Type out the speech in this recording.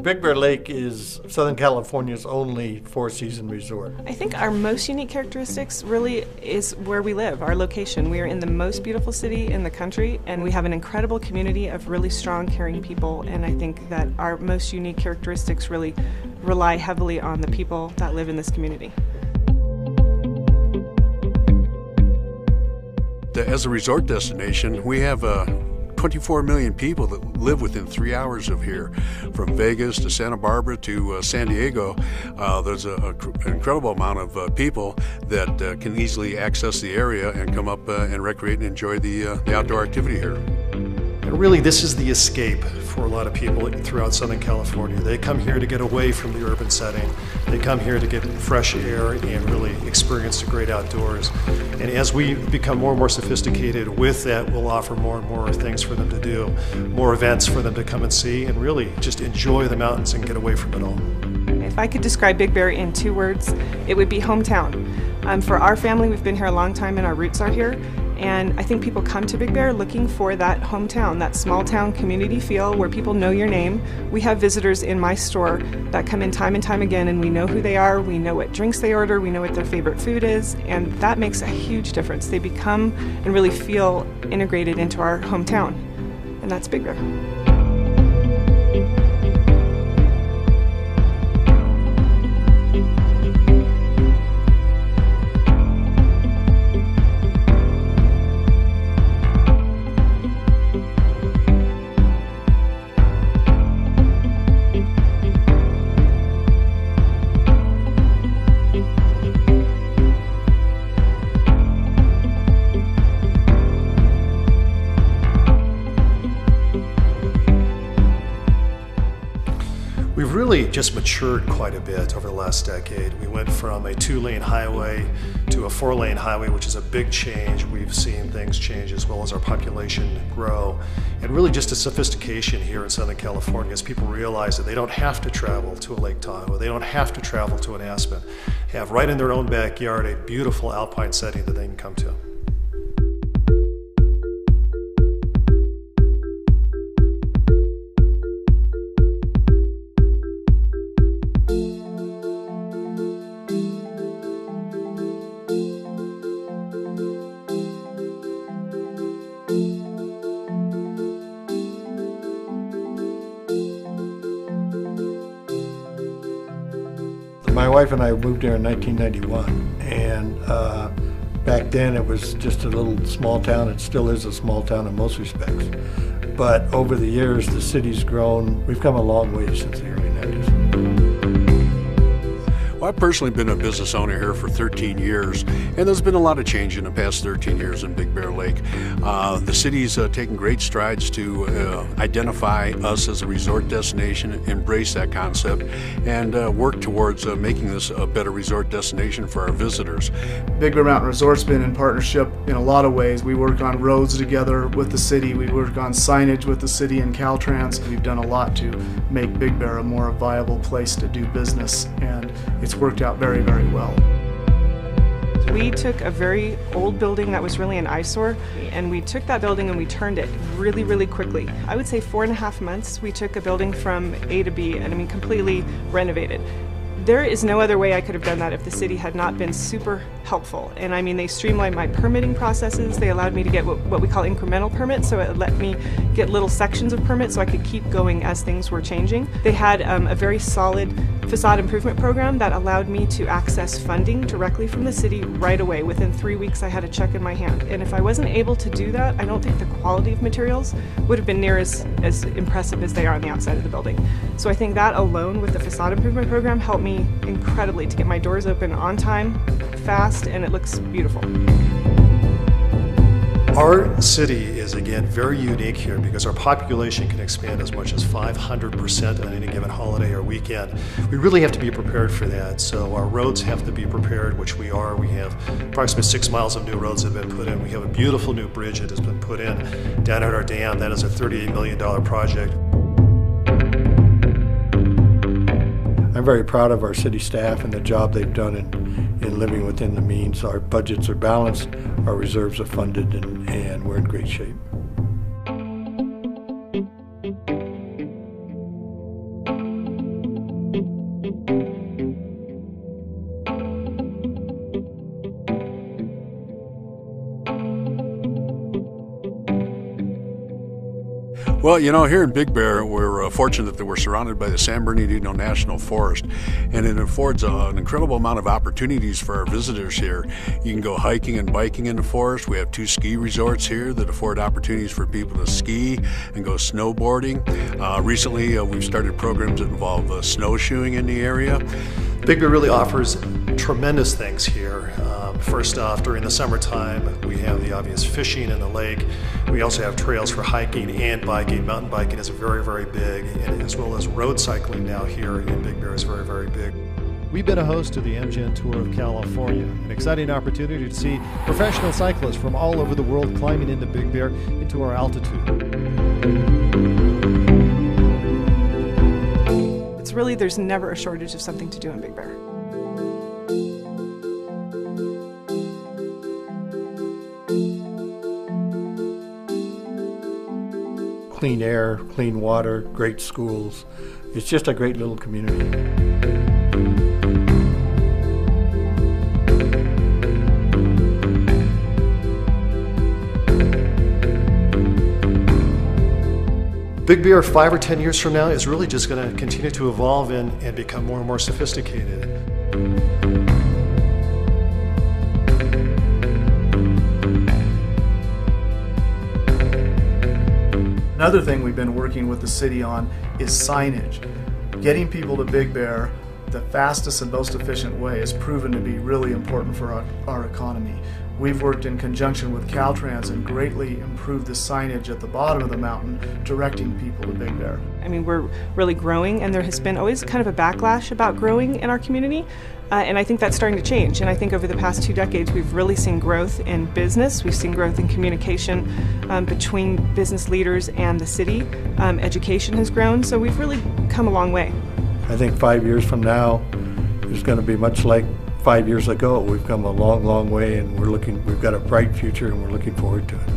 Big Bear Lake is Southern California's only four-season resort. I think our most unique characteristics really is where we live, our location. We are in the most beautiful city in the country, and we have an incredible community of really strong, caring people, and I think that our most unique characteristics really rely heavily on the people that live in this community. As a resort destination, we have 24 million people that live within 3 hours of here. From Vegas to Santa Barbara to San Diego, there's an incredible amount of people that can easily access the area and come up and recreate and enjoy the outdoor activity here. And really, this is the escape for a lot of people throughout Southern California. They come here to get away from the urban setting. They come here to get fresh air and really experience the great outdoors. And as we become more and more sophisticated with that, we'll offer more and more things for them to do, more events for them to come and see, and really just enjoy the mountains and get away from it all. If I could describe Big Bear in 2 words, it would be hometown. For our family, we've been here a long time and our roots are here. And I think people come to Big Bear looking for that hometown, that small town community feel where people know your name. We have visitors in my store that come in time and time again, and we know who they are, we know what drinks they order, we know what their favorite food is, and that makes a huge difference. They become and really feel integrated into our hometown, and that's Big Bear. We've really just matured quite a bit over the last decade. We went from a 2-lane highway to a 4-lane highway, which is a big change. We've seen things change as well as our population grow. And really just a sophistication here in Southern California as people realize that they don't have to travel to a Lake Tahoe, they don't have to travel to an Aspen. They have right in their own backyard a beautiful alpine setting that they can come to. My wife and I moved here in 1991, and back then it was just a little small town. It still is a small town in most respects. But over the years, the city's grown. We've come a long way since the early 90s. Well, I've personally been a business owner here for 13 years, and there's been a lot of change in the past 13 years in Big Bear Lake. The city's taken great strides to identify us as a resort destination, embrace that concept, and work towards making this a better resort destination for our visitors. Big Bear Mountain Resort's been in partnership in a lot of ways. We work on roads together with the city, we work on signage with the city and Caltrans. We've done a lot to make Big Bear a more viable place to do business, and it's worked out very, very well. We took a very old building that was really an eyesore, and we took that building and we turned it really, really quickly. I would say 4.5 months we took a building from A to B, and I mean completely renovated. There is no other way I could have done that if the city had not been super helpful. And I mean, they streamlined my permitting processes. They allowed me to get what we call incremental permits, so it let me get little sections of permits so I could keep going as things were changing. They had a very solid facade improvement program that allowed me to access funding directly from the city right away. Within 3 weeks I had a check in my hand. And if I wasn't able to do that, I don't think the quality of materials would have been near as impressive as they are on the outside of the building. So I think that alone with the facade improvement program helped me incredibly to get my doors open on time, fast, and it looks beautiful. Our city is, again, very unique here because our population can expand as much as 500% on any given holiday or weekend. We really have to be prepared for that, so our roads have to be prepared, which we are. We have approximately 6 miles of new roads that have been put in. We have a beautiful new bridge that has been put in down at our dam. That is a $38 million project. I'm very proud of our city staff and the job they've done in living within the means. Our budgets are balanced, our reserves are funded, and we're in great shape. Well, you know, here in Big Bear, we're fortunate that we're surrounded by the San Bernardino National Forest, and it affords an incredible amount of opportunities for our visitors here. You can go hiking and biking in the forest. We have 2 ski resorts here that afford opportunities for people to ski and go snowboarding. Recently, we've started programs that involve snowshoeing in the area. Big Bear really offers tremendous things here. First off, during the summertime, we have the obvious fishing in the lake. We also have trails for hiking and biking. Mountain biking is very, very big, and as well as road cycling now here in Big Bear is very, very big. We've been a host to the MGen Tour of California, an exciting opportunity to see professional cyclists from all over the world climbing into Big Bear into our altitude. It's really, there's never a shortage of something to do in Big Bear. Clean air, clean water, great schools. It's just a great little community. Big Bear 5 or 10 years from now is really just going to continue to evolve and become more and more sophisticated. Another thing we've been working with the city on is signage. Getting people to Big Bear the fastest and most efficient way has proven to be really important for our economy. We've worked in conjunction with Caltrans and greatly improved the signage at the bottom of the mountain, directing people to Big Bear. I mean, we're really growing, and there has been always kind of a backlash about growing in our community, and I think that's starting to change. And I think over the past 2 decades, we've really seen growth in business. We've seen growth in communication between business leaders and the city. Education has grown, so we've really come a long way. I think 5 years from now is going to be much like 5 years ago. We've come a long, long way, and we've got a bright future, and we're looking forward to it.